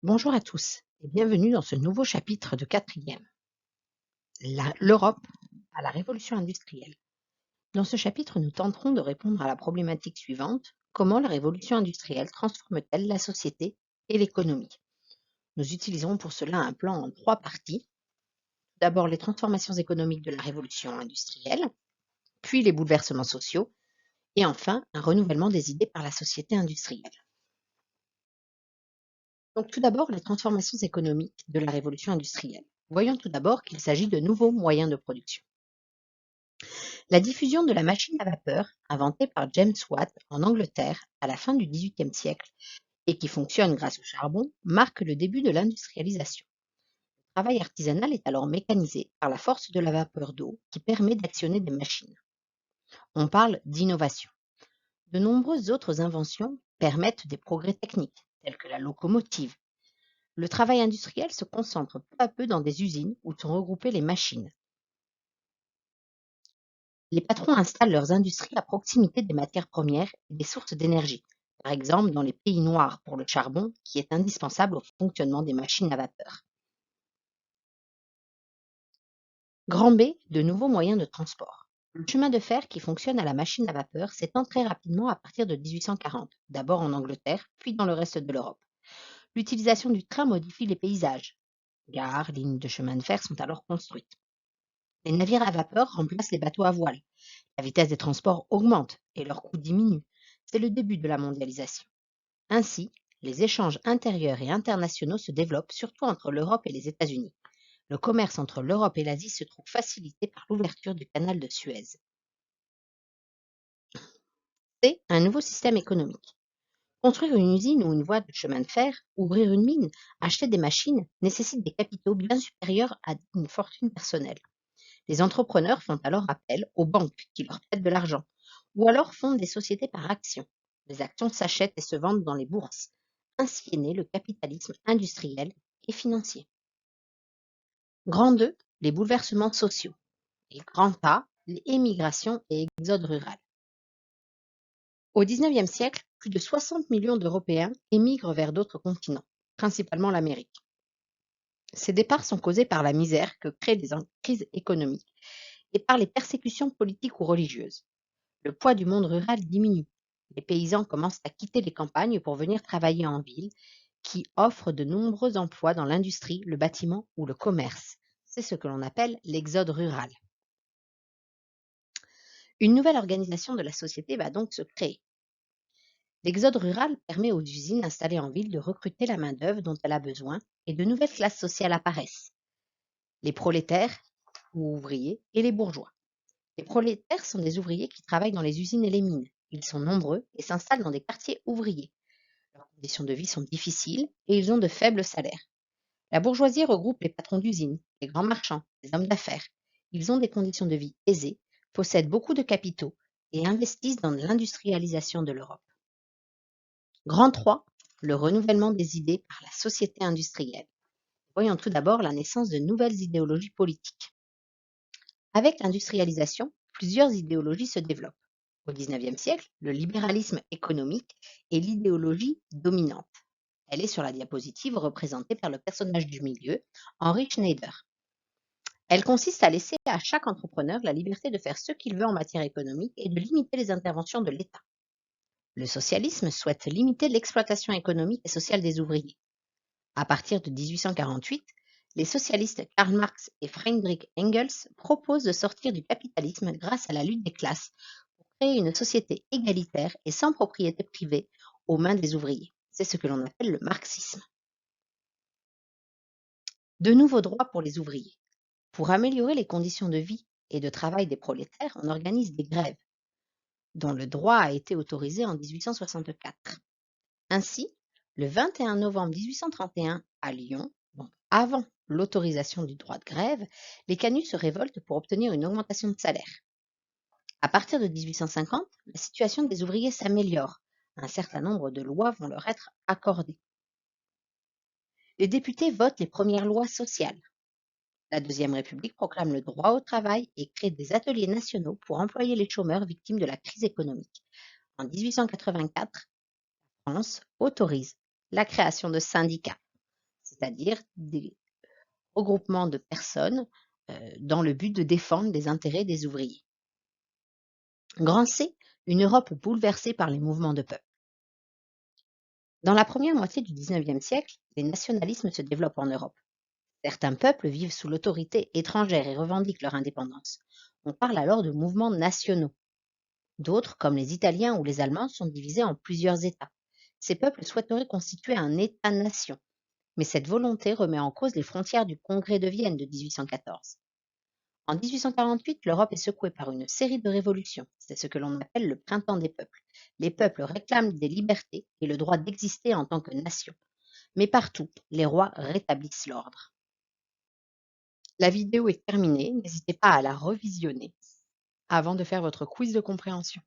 Bonjour à tous et bienvenue dans ce nouveau chapitre de quatrième, l'Europe à la révolution industrielle. Dans ce chapitre, nous tenterons de répondre à la problématique suivante: comment la révolution industrielle transforme-t-elle la société et l'économie? Nous utiliserons pour cela un plan en trois parties. D'abord, les transformations économiques de la révolution industrielle, puis les bouleversements sociaux, et enfin, un renouvellement des idées par la société industrielle. Donc tout d'abord, les transformations économiques de la révolution industrielle. Voyons tout d'abord qu'il s'agit de nouveaux moyens de production. La diffusion de la machine à vapeur, inventée par James Watt en Angleterre à la fin du XVIIIe siècle et qui fonctionne grâce au charbon, marque le début de l'industrialisation. Le travail artisanal est alors mécanisé par la force de la vapeur d'eau qui permet d'actionner des machines. On parle d'innovation. De nombreuses autres inventions permettent des progrès techniques, tels que la locomotive. Le travail industriel se concentre peu à peu dans des usines où sont regroupées les machines. Les patrons installent leurs industries à proximité des matières premières et des sources d'énergie, par exemple dans les pays noirs pour le charbon, qui est indispensable au fonctionnement des machines à vapeur. Grand B, de nouveaux moyens de transport. Le chemin de fer qui fonctionne à la machine à vapeur s'étend très rapidement à partir de 1840, d'abord en Angleterre, puis dans le reste de l'Europe. L'utilisation du train modifie les paysages. Gares, lignes de chemin de fer sont alors construites. Les navires à vapeur remplacent les bateaux à voile. La vitesse des transports augmente et leur coût diminue. C'est le début de la mondialisation. Ainsi, les échanges intérieurs et internationaux se développent surtout entre l'Europe et les États-Unis. Le commerce entre l'Europe et l'Asie se trouve facilité par l'ouverture du canal de Suez. C'est un nouveau système économique. Construire une usine ou une voie de chemin de fer, ouvrir une mine, acheter des machines nécessite des capitaux bien supérieurs à une fortune personnelle. Les entrepreneurs font alors appel aux banques qui leur prêtent de l'argent, ou alors fondent des sociétés par actions. Les actions s'achètent et se vendent dans les bourses. Ainsi est né le capitalisme industriel et financier. Grand 2, les bouleversements sociaux. Et grand A, l'émigration et exode rural. Au XIXe siècle, plus de 60 millions d'Européens émigrent vers d'autres continents, principalement l'Amérique. Ces départs sont causés par la misère que créent des crises économiques et par les persécutions politiques ou religieuses. Le poids du monde rural diminue. Les paysans commencent à quitter les campagnes pour venir travailler en ville, qui offrent de nombreux emplois dans l'industrie, le bâtiment ou le commerce. C'est ce que l'on appelle l'exode rural. Une nouvelle organisation de la société va donc se créer. L'exode rural permet aux usines installées en ville de recruter la main-d'œuvre dont elle a besoin et de nouvelles classes sociales apparaissent. Les prolétaires, ou ouvriers, et les bourgeois. Les prolétaires sont des ouvriers qui travaillent dans les usines et les mines. Ils sont nombreux et s'installent dans des quartiers ouvriers. Leurs conditions de vie sont difficiles et ils ont de faibles salaires. La bourgeoisie regroupe les patrons d'usines, les grands marchands, les hommes d'affaires. Ils ont des conditions de vie aisées, possèdent beaucoup de capitaux et investissent dans l'industrialisation de l'Europe. Grand 3, le renouvellement des idées par la société industrielle. Voyons tout d'abord la naissance de nouvelles idéologies politiques. Avec l'industrialisation, plusieurs idéologies se développent. Au XIXe siècle, le libéralisme économique est l'idéologie dominante. Elle est sur la diapositive représentée par le personnage du milieu, Henry Schneider. Elle consiste à laisser à chaque entrepreneur la liberté de faire ce qu'il veut en matière économique et de limiter les interventions de l'État. Le socialisme souhaite limiter l'exploitation économique et sociale des ouvriers. À partir de 1848, les socialistes Karl Marx et Friedrich Engels proposent de sortir du capitalisme grâce à la lutte des classes pour créer une société égalitaire et sans propriété privée aux mains des ouvriers. C'est ce que l'on appelle le marxisme. De nouveaux droits pour les ouvriers. Pour améliorer les conditions de vie et de travail des prolétaires, on organise des grèves, dont le droit a été autorisé en 1864. Ainsi, le 21 novembre 1831, à Lyon, donc avant l'autorisation du droit de grève, les canuts se révoltent pour obtenir une augmentation de salaire. À partir de 1850, la situation des ouvriers s'améliore. Un certain nombre de lois vont leur être accordées. Les députés votent les premières lois sociales. La Deuxième République proclame le droit au travail et crée des ateliers nationaux pour employer les chômeurs victimes de la crise économique. En 1884, France autorise la création de syndicats. c'est-à-dire des regroupements de personnes dans le but de défendre les intérêts des ouvriers. Grand C, une Europe bouleversée par les mouvements de peuple. Dans la première moitié du XIXe siècle, les nationalismes se développent en Europe. Certains peuples vivent sous l'autorité étrangère et revendiquent leur indépendance. On parle alors de mouvements nationaux. D'autres, comme les Italiens ou les Allemands, sont divisés en plusieurs États. Ces peuples souhaiteraient constituer un État-nation, mais cette volonté remet en cause les frontières du Congrès de Vienne de 1814. En 1848, l'Europe est secouée par une série de révolutions. C'est ce que l'on appelle le printemps des peuples. Les peuples réclament des libertés et le droit d'exister en tant que nation. Mais partout, les rois rétablissent l'ordre. La vidéo est terminée, n'hésitez pas à la revisionner avant de faire votre quiz de compréhension.